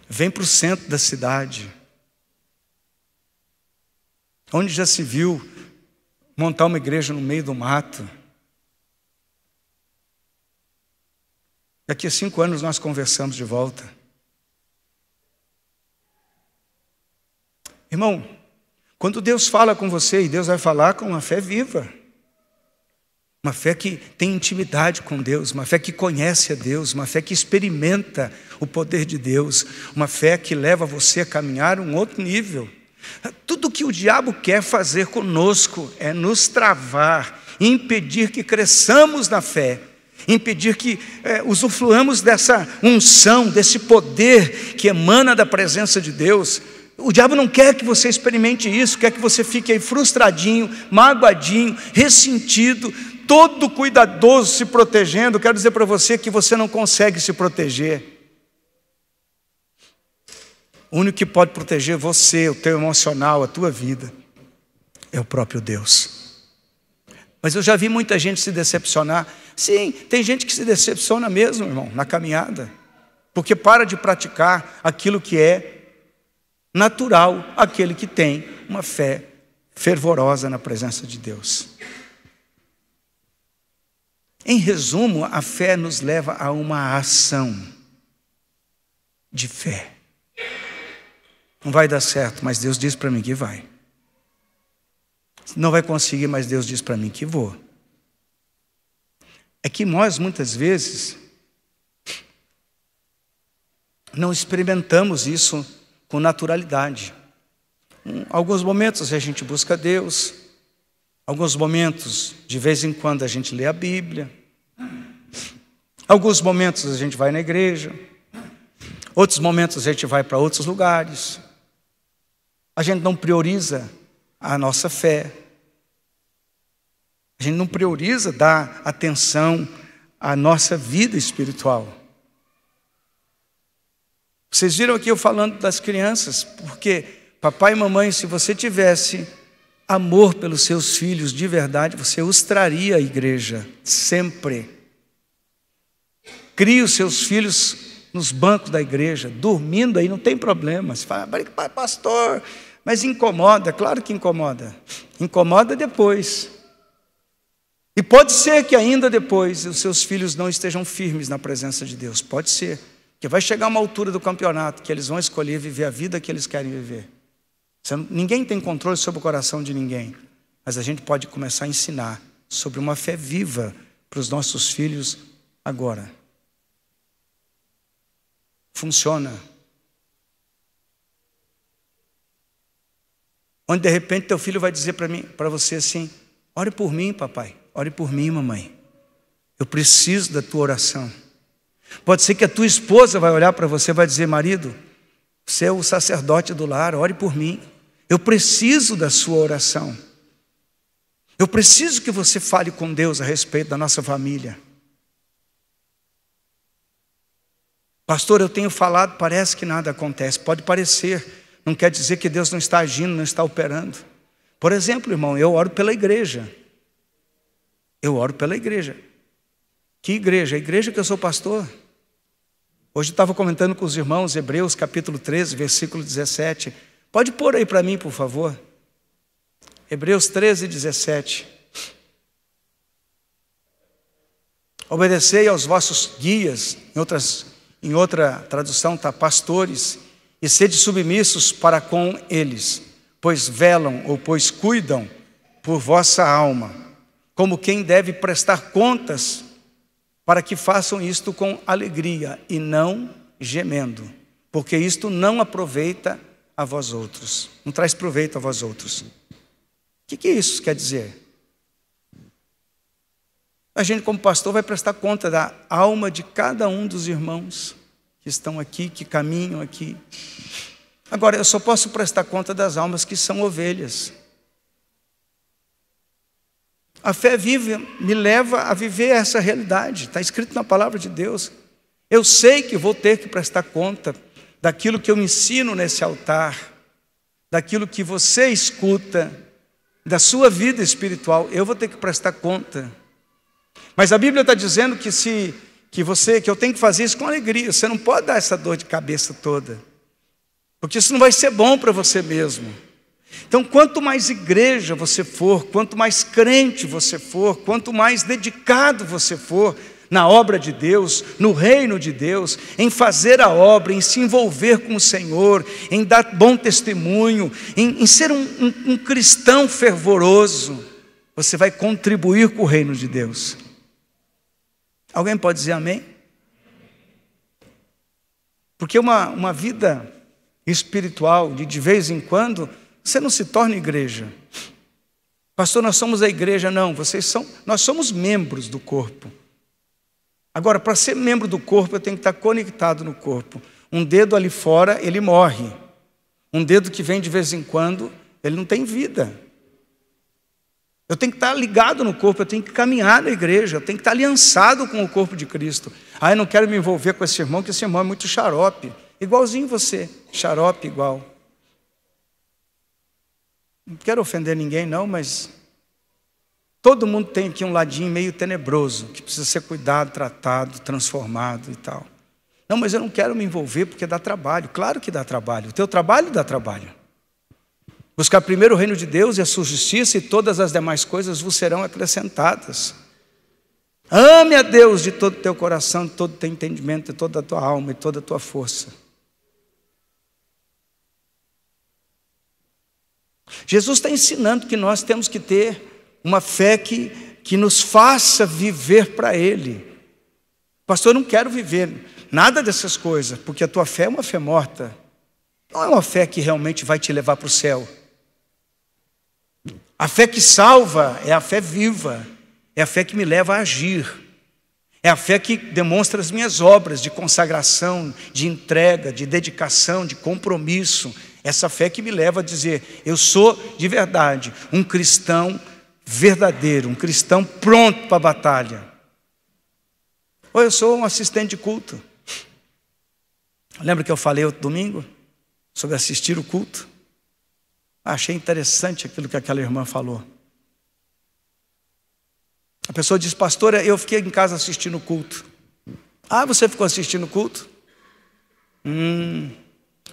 Vem para o centro da cidade. Onde já se viu montar uma igreja no meio do mato? Daqui a 5 anos nós conversamos de volta. Irmão, quando Deus fala com você, e Deus vai falar com uma fé viva, uma fé que tem intimidade com Deus, uma fé que conhece a Deus, uma fé que experimenta o poder de Deus, uma fé que leva você a caminhar um outro nível. Tudo que o diabo quer fazer conosco é nos travar, impedir que cresçamos na fé, impedir que usufruamos dessa unção, desse poder que emana da presença de Deus. O diabo não quer que você experimente isso, quer que você fique aí frustradinho, magoadinho, ressentido, todo cuidadoso, se protegendo. Quero dizer para você que você não consegue se proteger. O único que pode proteger você, o teu emocional, a tua vida, é o próprio Deus. Mas eu já vi muita gente se decepcionar. Sim, tem gente que se decepciona mesmo, irmão, na caminhada, porque para de praticar aquilo que é natural, aquele que tem uma fé fervorosa na presença de Deus. Em resumo, a fé nos leva a uma ação de fé. Não vai dar certo, mas Deus diz para mim que vai. Não vai conseguir, mas Deus diz para mim que vou. É que nós, muitas vezes, não experimentamos isso com naturalidade. Em alguns momentos a gente busca Deus, alguns momentos, de vez em quando, a gente lê a Bíblia, alguns momentos a gente vai na igreja, outros momentos a gente vai para outros lugares. A gente não prioriza a nossa fé, a gente não prioriza dar atenção à nossa vida espiritual. Vocês viram aqui eu falando das crianças, porque papai e mamãe, se você tivesse amor pelos seus filhos de verdade, você os traria à igreja, sempre. Crie os seus filhos nos bancos da igreja, dormindo aí, não tem problema. Você fala, pastor, mas incomoda, claro que incomoda. Incomoda depois. E pode ser que ainda depois os seus filhos não estejam firmes na presença de Deus, pode ser. Porque vai chegar uma altura do campeonato que eles vão escolher viver a vida que eles querem viver. Ninguém tem controle sobre o coração de ninguém, mas a gente pode começar a ensinar sobre uma fé viva para os nossos filhos agora. Funciona. Onde de repente teu filho vai dizer para você assim: ore por mim, papai, ore por mim, mamãe. Eu preciso da tua oração. Pode ser que a tua esposa vai olhar para você e vai dizer: marido, você é o sacerdote do lar, ore por mim. Eu preciso da sua oração. Eu preciso que você fale com Deus a respeito da nossa família. Pastor, eu tenho falado, parece que nada acontece. Pode parecer, não quer dizer que Deus não está agindo, não está operando. Por exemplo, irmão, eu oro pela igreja. Eu oro pela igreja. Que igreja? A igreja que eu sou pastor. Hoje eu estava comentando com os irmãos, Hebreus capítulo 13, versículo 17. Pode pôr aí para mim, por favor. Hebreus 13, 17. Obedecei aos vossos guias, em outra tradução está pastores, e sede submissos para com eles, pois velam ou pois cuidam por vossa alma, como quem deve prestar contas, para que façam isto com alegria e não gemendo, porque isto não aproveita a vós outros, não traz proveito a vós outros. O que isso quer dizer? A gente, como pastor, vai prestar conta da alma de cada um dos irmãos que estão aqui, que caminham aqui. Agora, eu só posso prestar conta das almas que são ovelhas. A fé viva me leva a viver essa realidade. Está escrito na palavra de Deus. Eu sei que vou ter que prestar conta daquilo que eu me ensino nesse altar, daquilo que você escuta, da sua vida espiritual. Eu vou ter que prestar conta. Mas a Bíblia está dizendo que eu tenho que fazer isso com alegria. Você não pode dar essa dor de cabeça toda, porque isso não vai ser bom para você mesmo. Então, quanto mais igreja você for, quanto mais crente você for, quanto mais dedicado você for na obra de Deus, no reino de Deus, em fazer a obra, em se envolver com o Senhor, em dar bom testemunho, em ser um cristão fervoroso, você vai contribuir com o reino de Deus. Alguém pode dizer amém? Porque uma vida espiritual, de vez em quando, você não se torna igreja. Pastor, nós somos a igreja. Não, nós somos membros do corpo. Agora, para ser membro do corpo, eu tenho que estar conectado no corpo. Um dedo ali fora, ele morre. Um dedo que vem de vez em quando, ele não tem vida. Eu tenho que estar ligado no corpo, eu tenho que caminhar na igreja, eu tenho que estar aliançado com o corpo de Cristo. Eu não quero me envolver com esse irmão, porque esse irmão é muito xarope. Igualzinho você, xarope igual. Não quero ofender ninguém não, mas todo mundo tem aqui um ladinho meio tenebroso, que precisa ser cuidado, tratado, transformado e tal. Não, mas eu não quero me envolver porque dá trabalho. Claro que dá trabalho, o teu trabalho dá trabalho. Buscar primeiro o reino de Deus e a sua justiça, e todas as demais coisas vos serão acrescentadas. Ame a Deus de todo o teu coração, de todo o teu entendimento, de toda a tua alma e toda a tua força. Jesus está ensinando que nós temos que ter uma fé que nos faça viver para Ele. Pastor, eu não quero viver nada dessas coisas, porque a tua fé é uma fé morta. Não é uma fé que realmente vai te levar para o céu. A fé que salva é a fé viva, é a fé que me leva a agir, é a fé que demonstra as minhas obras de consagração, de entrega, de dedicação, de compromisso. Essa fé que me leva a dizer, eu sou de verdade um cristão verdadeiro, um cristão pronto para a batalha. Ou eu sou um assistente de culto. Lembra que eu falei outro domingo sobre assistir o culto? Achei interessante aquilo que aquela irmã falou. A pessoa diz, pastor, eu fiquei em casa assistindo o culto. Ah, você ficou assistindo o culto?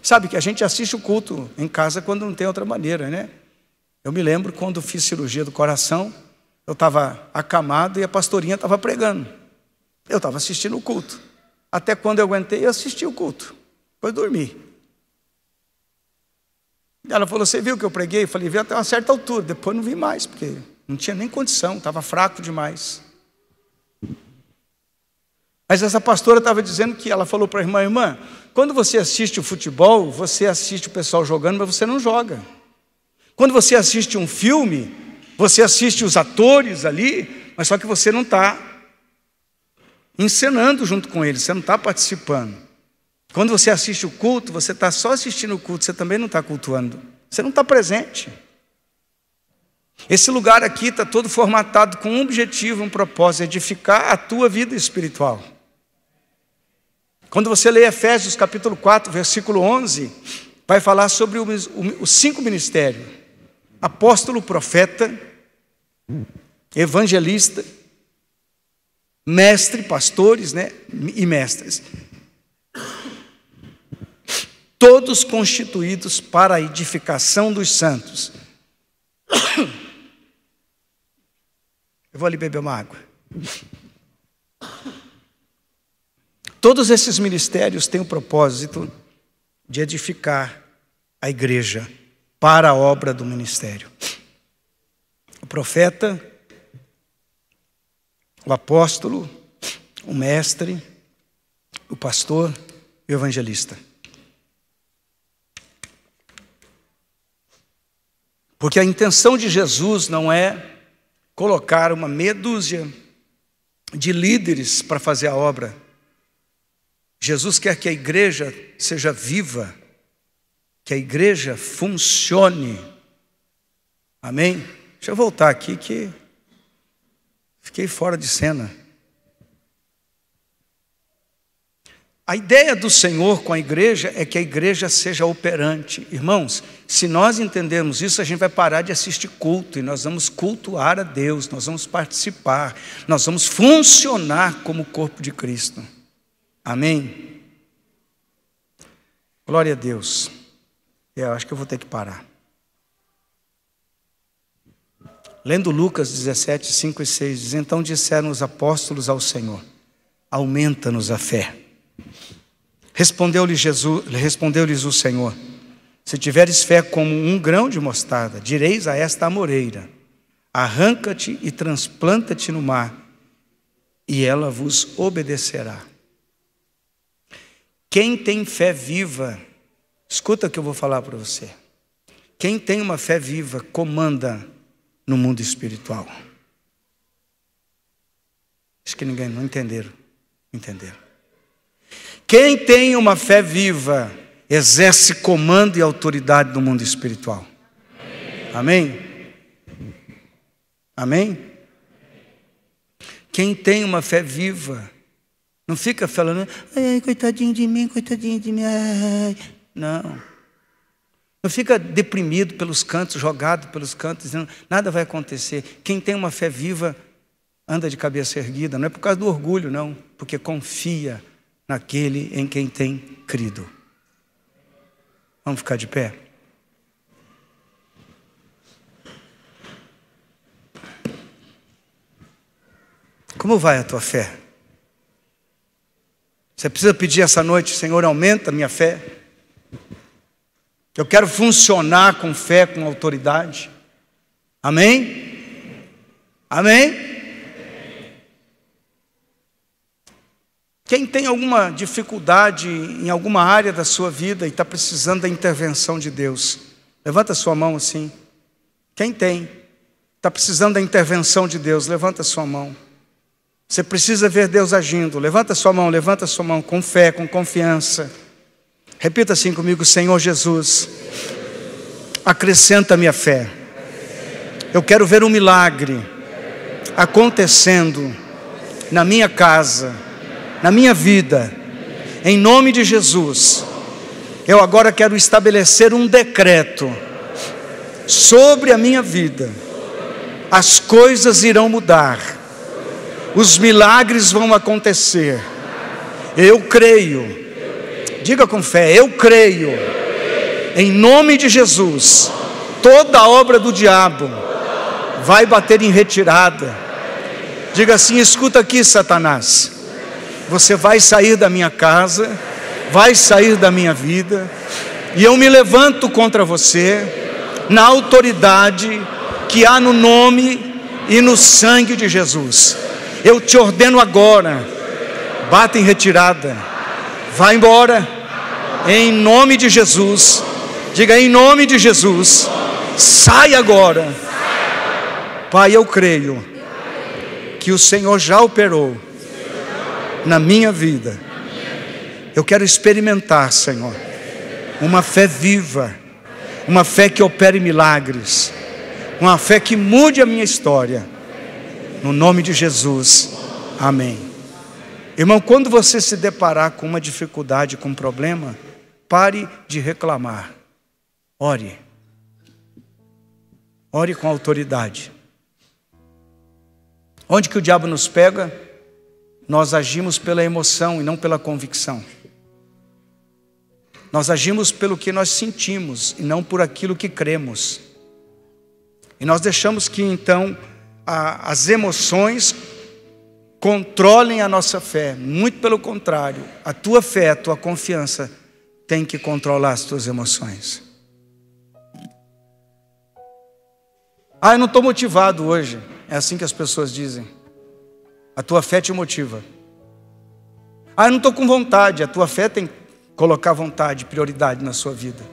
Sabe que a gente assiste o culto em casa quando não tem outra maneira, né? Eu me lembro quando fiz cirurgia do coração, eu estava acamado e a pastorinha estava pregando. Eu estava assistindo o culto. Até quando eu aguentei, eu assisti o culto. Depois dormi. Ela falou, você viu que eu preguei? Eu falei, vi até uma certa altura, depois não vi mais, porque não tinha nem condição, estava fraco demais. Mas essa pastora estava dizendo que, ela falou para a irmã, quando você assiste o futebol, você assiste o pessoal jogando, mas você não joga. Quando você assiste um filme, você assiste os atores ali, mas só que você não está encenando junto com eles, você não está participando. Quando você assiste o culto, você está só assistindo o culto, você também não está cultuando, você não está presente. Esse lugar aqui está todo formatado com um objetivo, um propósito, edificar a tua vida espiritual. Quando você lê Efésios capítulo 4, versículo 11, vai falar sobre os 5 ministérios: apóstolo, profeta, evangelista, mestre, pastores, né? E mestres. Todos constituídos para a edificação dos santos. Eu vou ali beber uma água. Todos esses ministérios têm o propósito de edificar a igreja para a obra do ministério. O profeta, o apóstolo, o mestre, o pastor e o evangelista. Porque a intenção de Jesus não é colocar uma meia dúzia de líderes para fazer a obra. Jesus quer que a igreja seja viva, que a igreja funcione. Amém? Deixa eu voltar aqui que fiquei fora de cena. A ideia do Senhor com a igreja é que a igreja seja operante. Irmãos, se nós entendermos isso, a gente vai parar de assistir culto e nós vamos cultuar a Deus, nós vamos participar, nós vamos funcionar como corpo de Cristo. Amém? Glória a Deus. Eu acho que eu vou ter que parar. Lendo Lucas 17, 5 e 6, diz: então disseram os apóstolos ao Senhor: aumenta-nos a fé. Respondeu-lhes o Senhor: se tiveres fé como um grão de mostarda, direis a esta amoreira: arranca-te e transplanta-te no mar, e ela vos obedecerá. Quem tem fé viva, escuta o que eu vou falar para você. Quem tem uma fé viva comanda no mundo espiritual. Acho que ninguém não entenderam. Quem tem uma fé viva exerce comando e autoridade no mundo espiritual. Amém? Amém? Quem tem uma fé viva não fica falando: ai, coitadinho de mim, ai. Não. Não fica deprimido pelos cantos, jogado pelos cantos, dizendo nada vai acontecer. Quem tem uma fé viva anda de cabeça erguida. Não é por causa do orgulho, não. Porque confia naquele em quem tem crido. Vamos ficar de pé? Como vai a tua fé? Você precisa pedir essa noite: Senhor, aumenta a minha fé. Eu quero funcionar com fé, com autoridade. Amém? Amém? Quem tem alguma dificuldade em alguma área da sua vida e está precisando da intervenção de Deus, levanta a sua mão assim. Quem tem? Está precisando da intervenção de Deus, levanta a sua mão. Você precisa ver Deus agindo, levanta a sua mão com fé, com confiança. Repita assim comigo: Senhor Jesus, acrescenta a minha fé. Eu quero ver um milagre acontecendo na minha casa, na minha vida, em nome de Jesus. Eu agora quero estabelecer um decreto sobre a minha vida. As coisas irão mudar, os milagres vão acontecer. Eu creio. Diga com fé: eu creio. Em nome de Jesus, toda obra do diabo vai bater em retirada. Diga assim: escuta aqui, Satanás. Você vai sair da minha casa, vai sair da minha vida, e eu me levanto contra você, na autoridade que há no nome e no sangue de Jesus. Eu te ordeno agora: bata em retirada, vai embora, em nome de Jesus. Diga: em nome de Jesus, sai agora. Pai, eu creio que o Senhor já operou na minha vida. Eu quero experimentar, Senhor, uma fé viva, uma fé que opere milagres, uma fé que mude a minha história, no nome de Jesus, amém. Irmão, quando você se deparar com uma dificuldade, com um problema, pare de reclamar, ore com autoridade. Onde que o diabo nos pega? Nós agimos pela emoção e não pela convicção. Nós agimos pelo que nós sentimos e não por aquilo que cremos. E nós deixamos que então as emoções controlem a nossa fé. Muito pelo contrário, a tua fé, a tua confiança tem que controlar as tuas emoções. Eu não estou motivado hoje. É assim que as pessoas dizem. A tua fé te motiva. Eu não estou com vontade. A tua fé tem que colocar vontade, prioridade na sua vida.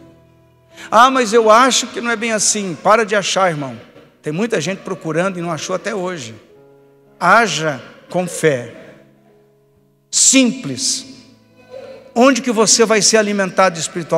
Mas eu acho que não é bem assim. Para de achar, irmão. Tem muita gente procurando e não achou até hoje. Haja com fé. Simples. Onde que você vai ser alimentado espiritualmente?